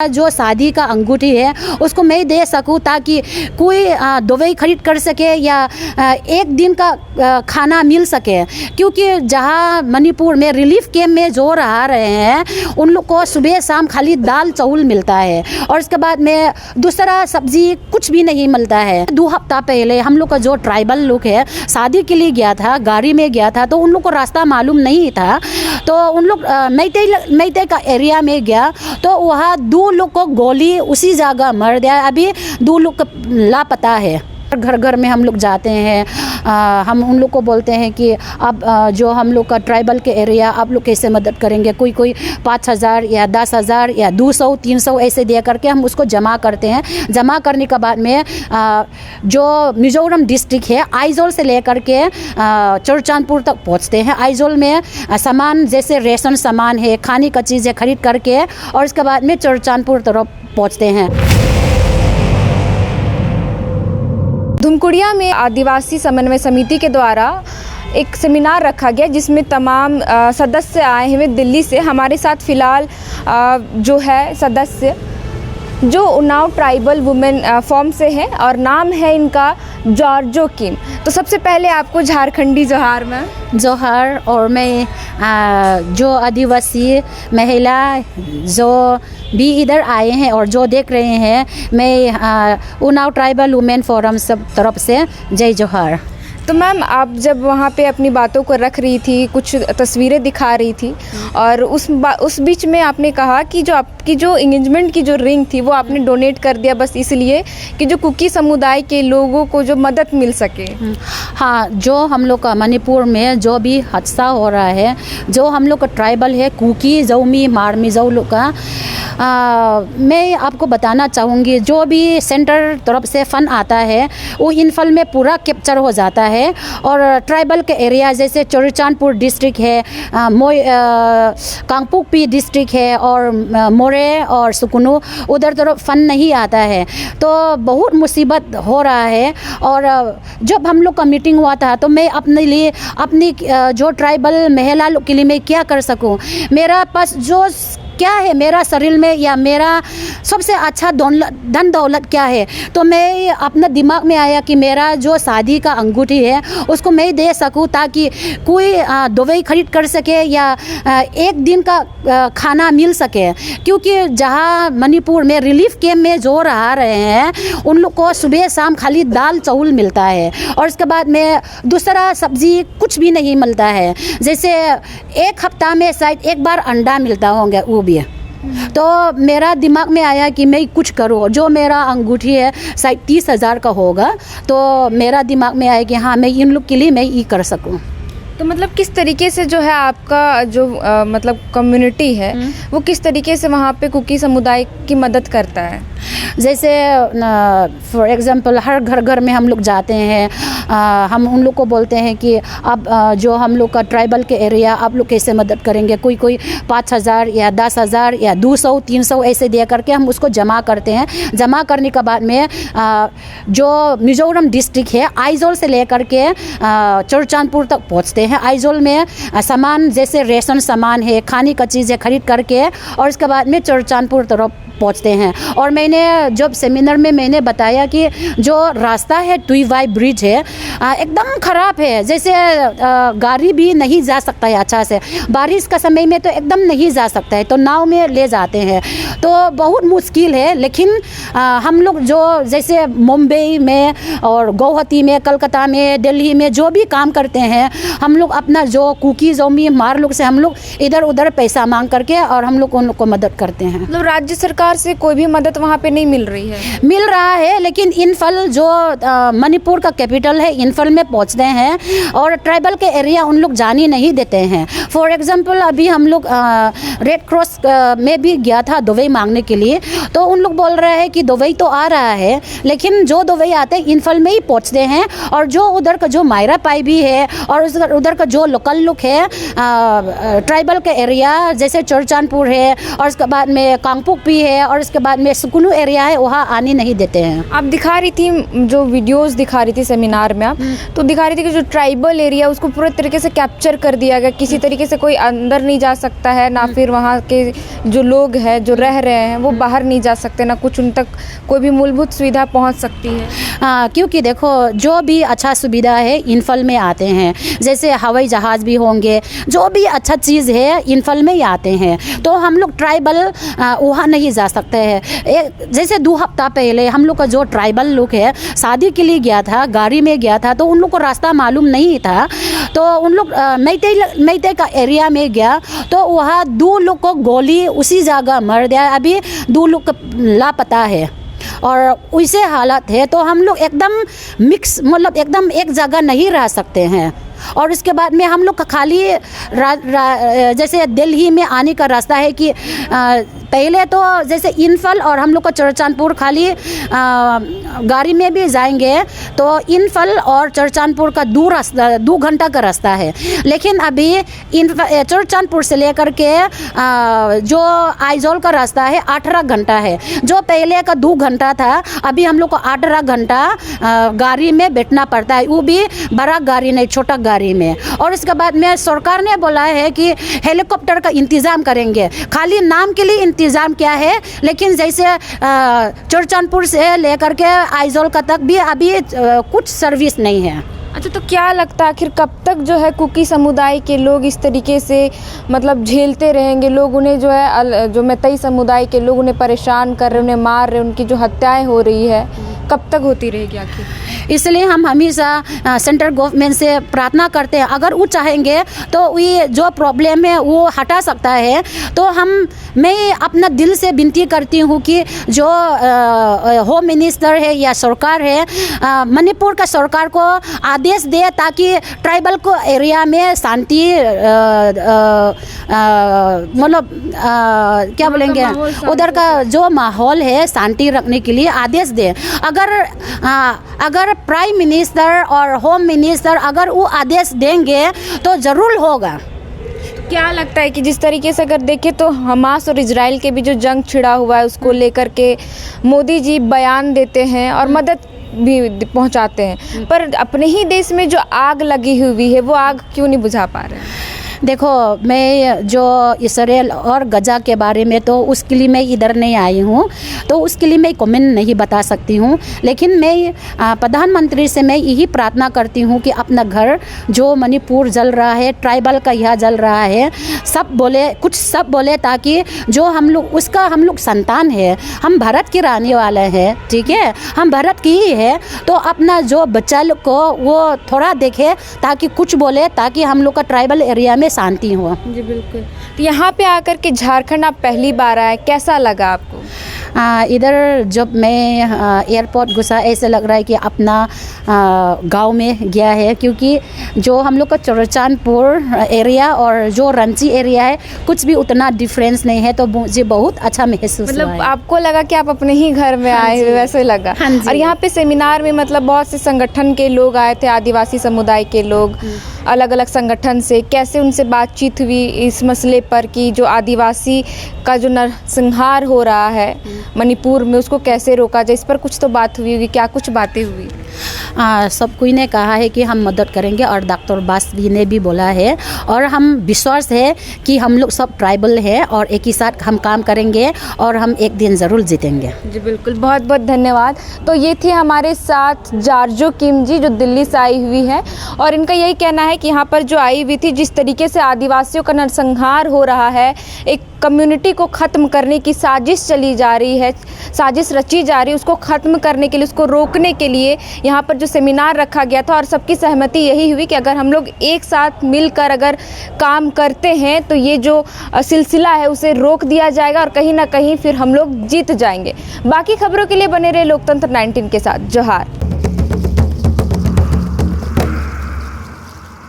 जो शादी का अंगूठी है उसको मैं दे सकूं ताकि कोई दवाई खरीद कर सके या एक दिन का खाना मिल सके, क्योंकि जहां मणिपुर में रिलीफ कैंप में जो रह रहे हैं उन लोग को सुबह शाम खाली दाल चावल मिलता है और उसके बाद में दूसरा सब्जी कुछ भी नहीं मिलता है। 2 हफ्ता पहले हम लोग का जो ट्राइबल लोग है शादी के लिए गया था, गाड़ी में गया था, तो उन लोग को रास्ता मालूम नहीं था, तो उन लोग मैते का एरिया में गया तो वहाँ 2 लोग को गोली उसी जगह मर गया। अभी 2 लोग लापता है। घर घर में हम लोग जाते हैं, हम उन लोग को बोलते हैं कि अब जो हम लोग का ट्राइबल के एरिया आप लोग कैसे मदद करेंगे। कोई 5,000 या 10,000 या 200-300 ऐसे दे करके हम उसको जमा करते हैं। जमा करने के बाद में जो मिजोरम डिस्ट्रिक्ट है आइजोल से लेकर के चुरचांदपुर तक पहुंचते हैं। आइजोल में सामान जैसे रेशन सामान है, खाने का चीज़ है, खरीद करके और इसके बाद में चुरचांदपुर तरफ पहुँचते हैं। धुमकुड़िया में आदिवासी समन्वय समिति के द्वारा एक सेमिनार रखा गया जिसमें तमाम सदस्य आए हुए दिल्ली से। हमारे साथ फ़िलहाल जो है सदस्य जो उन्नाव ट्राइबल वुमेन फॉर्म से है और नाम है इनका जॉर्जो किम। तो सबसे पहले आपको झारखंडी जोहार में जोहार। और मैं जो आदिवासी महिला जो भी इधर आए हैं और जो देख रहे हैं, मैं उन्नाव ट्राइबल वुमेन फोरम सब तरफ से जय जोहार। तो मैम आप जब वहाँ पे अपनी बातों को रख रही थी, कुछ तस्वीरें दिखा रही थी और उस बीच में आपने कहा कि जो आपकी जो इंगेजमेंट की जो रिंग थी वो आपने डोनेट कर दिया बस इसलिए कि जो कुकी समुदाय के लोगों को जो मदद मिल सके। हाँ, जो हम लोग का मणिपुर में जो भी हादसा हो रहा है, जो हम लोग का ट्राइबल है कुकी जौमी मारमी जौ लोग का, मैं आपको बताना चाहूँगी जो भी सेंटर तरफ से फ़ंड आता है वो इन्फल में पूरा कैप्चर हो जाता है और ट्राइबल के एरिया जैसे चुरचांदपुर डिस्ट्रिक्ट है, कांगपुकपी डिस्ट्रिक्ट है और मोरे और सुकुनू, उधर तरफ फंड नहीं आता है तो बहुत मुसीबत हो रहा है। और जब हम लोग का मीटिंग हुआ था तो मैं अपने लिए अपनी जो ट्राइबल महिला लोग के लिए मैं क्या कर सकूं, मेरा पास जो क्या है मेरा शरीर में या मेरा सबसे अच्छा धन दौलत क्या है, तो मैं अपना दिमाग में आया कि मेरा जो शादी का अंगूठी है उसको मैं दे सकूं ताकि कोई दवाई खरीद कर सके या एक दिन का खाना मिल सके, क्योंकि जहां मणिपुर में रिलीफ कैंप में जो रह रहे हैं उन लोग को सुबह शाम खाली दाल चावल मिलता है और इसके बाद में दूसरा सब्जी कुछ भी नहीं मिलता है। जैसे एक हफ्ता में शायद एक बार अंडा मिलता होगा वो भी। तो मेरा दिमाग में आया कि मैं कुछ करूँ। जो मेरा अंगूठी है शायद 30,000 का होगा, तो मेरा दिमाग में आया कि हाँ मैं इन लोग के लिए मैं ये कर सकूँ। तो मतलब किस तरीके से जो है आपका जो मतलब कम्युनिटी है वो किस तरीके से वहाँ पे कुकी समुदाय की मदद करता है? जैसे फॉर एग्ज़ाम्पल हर घर में हम लोग जाते हैं, हम उन लोग को बोलते हैं कि अब जो हम लोग का ट्राइबल के एरिया आप लोग कैसे मदद करेंगे। कोई 5,000 या 10,000 या 200-300 ऐसे दे करके हम उसको जमा करते हैं। जमा करने के बाद में जो मिजोरम डिस्ट्रिक्ट है आइजोल से लेकर के चुरचांदपुर तक पहुंचते हैं। आइजोल में सामान जैसे रेशन सामान है, खाने का चीज़ है, खरीद करके और इसके बाद में चुरचांदपुर तरफ पहुंचते हैं। और मैंने जब सेमिनार में मैंने बताया कि जो रास्ता है टुईवाई ब्रिज है एकदम ख़राब है, जैसे गाड़ी भी नहीं जा सकता है अच्छा से, बारिश का समय में तो एकदम नहीं जा सकता है, तो नाव में ले जाते हैं तो बहुत मुश्किल है। लेकिन हम लोग जो जैसे मुंबई में और गुवाहाटी में, कलकत्ता में, दिल्ली में जो भी काम करते हैं, हम लोग अपना जो कुकी जौमी मार लोग से हम लोग इधर उधर पैसा मांग करके और हम लोग उन लोग को मदद करते हैं। मतलब राज्य सरकार से कोई भी मदद वहाँ पे नहीं मिल रही है? मिल रहा है, लेकिन इन्फल जो मणिपुर का कैपिटल है इन्फल में पहुँचते हैं और ट्राइबल के एरिया उन लोग जाने नहीं देते हैं। फॉर एग्जांपल अभी हम लोग रेड क्रॉस में भी गया था दवाई मांगने के लिए, तो उन लोग बोल रहे हैं कि दवाई तो आ रहा है लेकिन जो दवाई आते हैं इन्फल में ही पहुँचते हैं और जो उधर का जो मायरा पाई भी है और उधर का जो लोकल लोग है ट्राइबल के एरिया जैसे चुरचांदपुर है और उसके बाद में कांगपुक भी है है और उसके बाद में सुकुनू एरिया है वहाँ आने नहीं देते हैं। आप दिखा रही थी, जो वीडियोस दिखा रही थी सेमिनार में आप, तो दिखा रही थी कि जो ट्राइबल एरिया उसको पूरे तरीके से कैप्चर कर दिया गया, किसी तरीके से कोई अंदर नहीं जा सकता है, ना फिर वहाँ के जो लोग हैं जो रह रहे हैं वो बाहर नहीं जा सकते, ना कुछ उन तक कोई भी मूलभूत सुविधा पहुँच सकती है। हाँ, क्योंकि देखो जो भी अच्छा सुविधा है इन्फल में आते हैं, जैसे हवाई जहाज़ भी होंगे, जो भी अच्छा चीज़ है इन्फल में ही आते हैं। तो हम लोग ट्राइबल वहाँ नहीं जा सकते हैं। जैसे 2 हफ्ता पहले हम लोग का जो ट्राइबल लोग है शादी के लिए गया था, गाड़ी में गया था, तो उन लोग को रास्ता मालूम नहीं था, तो उन लोग मैते का एरिया में गया, तो वहाँ 2 लोग को गोली उसी जगह मर गया। अभी 2 लोग लापता है और वैसे हालत है। तो हम लोग एकदम मिक्स, मतलब एकदम एक जगह नहीं रह सकते हैं। और उसके बाद में हम लोग का खाली जैसे दिल्ली में आने का रास्ता है कि पहले तो जैसे इन्फल और हम लोग का चुरचानपुर खाली गाड़ी में भी जाएंगे तो इन्फल और चुरचानपुर का 2 घंटा का रास्ता है। लेकिन अभी चुरचानपुर से लेकर के जो आइजोल का रास्ता है 18 घंटा है। जो पहले का 2 घंटा था, अभी हम लोग को 18 घंटा गाड़ी में बैठना पड़ता है, वो भी बड़ा गाड़ी नहीं, छोटा गाड़ी में। और इसके बाद में सरकार ने बोला है कि हेलीकॉप्टर का इंतज़ाम करेंगे। खाली नाम के लिए इंतज़ाम किया है, लेकिन जैसे चुरचानपुर से लेकर के आइजोल का तक भी अभी कुछ सर्विस नहीं है। अच्छा, तो क्या लगता है आखिर कब तक जो है कुकी समुदाय के लोग इस तरीके से मतलब झेलते रहेंगे? लोग उन्हें जो है, जो मैतई समुदाय के लोग उन्हें परेशान कर रहे, उन्हें मार रहे, उनकी जो हत्याएं हो रही है, कब तक होती रहेगी आखिर? इसलिए हम हमेशा सेंट्रल गवर्नमेंट से प्रार्थना करते हैं, अगर वो चाहेंगे तो ये जो प्रॉब्लम है वो हटा सकता है। तो मैं अपना दिल से विनती करती हूँ कि जो होम मिनिस्टर है या सरकार है, मणिपुर का सरकार को आदेश दे ताकि ट्राइबल को एरिया में शांति, मतलब क्या बोलेंगे, उधर का जो माहौल है शांति रखने के लिए आदेश दे। अगर प्राइम मिनिस्टर और होम मिनिस्टर अगर वो आदेश देंगे तो ज़रूर होगा। क्या लगता है कि जिस तरीके से अगर देखें तो हमास और इजराइल के भी जो जंग छिड़ा हुआ है उसको लेकर के मोदी जी बयान देते हैं और मदद भी पहुंचाते हैं, पर अपने ही देश में जो आग लगी हुई है वो आग क्यों नहीं बुझा पा रहे हैं? देखो, मैं जो इसराइल और गजा के बारे में तो उसके लिए मैं इधर नहीं आई हूँ, तो उसके लिए मैं कमेंट नहीं बता सकती हूँ। लेकिन मैं प्रधानमंत्री से मैं यही प्रार्थना करती हूँ कि अपना घर जो मणिपुर जल रहा है, ट्राइबल का यह जल रहा है, सब बोले ताकि जो हम लोग संतान है, हम भारत के रहने वाले हैं, ठीक है, हम भारत की ही है, तो अपना जो बच्चा लोग को वो थोड़ा देखे ताकि कुछ बोले, ताकि हम लोग का ट्राइबल एरिया में शांति हो। जी बिल्कुल। तो यहाँ पे आकर के झारखंड आप पहली बार आए, कैसा लगा आपको? इधर जब मैं एयरपोर्ट घुसा ऐसे लग रहा है कि अपना गांव में गया है, क्योंकि जो हम लोग का चुरचानपुर एरिया और जो रांची एरिया है कुछ भी उतना डिफरेंस नहीं है, तो मुझे बहुत अच्छा महसूस हुआ। मतलब आपको लगा कि आप अपने ही घर में आए हुए, वैसे लगा? हाँ जी। और यहाँ पे सेमिनार में मतलब बहुत से संगठन के लोग आए थे, आदिवासी समुदाय के लोग, अलग अलग संगठन से, कैसे उनसे बातचीत हुई इस मसले पर कि जो आदिवासी का जो नरसंहार हो रहा है मणिपुर में उसको कैसे रोका जाए? इस पर कुछ तो बात हुई होगी, क्या कुछ बातें हुई? सब कोई ने कहा है कि हम मदद करेंगे और डॉक्टर बास भी ने भी बोला है, और हम विश्वास है कि हम लोग सब ट्राइबल है और एक ही साथ हम काम करेंगे और हम एक दिन ज़रूर जीतेंगे। जी बिल्कुल, बहुत बहुत धन्यवाद। तो ये थे हमारे साथ जारजो किम जी, जो दिल्ली से आई हुई है, और इनका यही कहना है कि यहाँ पर जो आई हुई थी, जिस तरीके से आदिवासियों का नरसंहार हो रहा है, एक कम्युनिटी को ख़त्म करने की साजिश चली जा रही है, साजिश रची जा रही है, उसको ख़त्म करने के लिए, उसको रोकने के लिए यहाँ पर जो सेमिनार रखा गया था, और सबकी सहमति यही हुई कि अगर हम लोग एक साथ मिलकर अगर काम करते हैं तो ये जो सिलसिला है उसे रोक दिया जाएगा और कहीं ना कहीं फिर हम लोग जीत जाएंगे। बाकी खबरों के लिए बने रहे लोकतंत्र 19 के साथ। जोहार।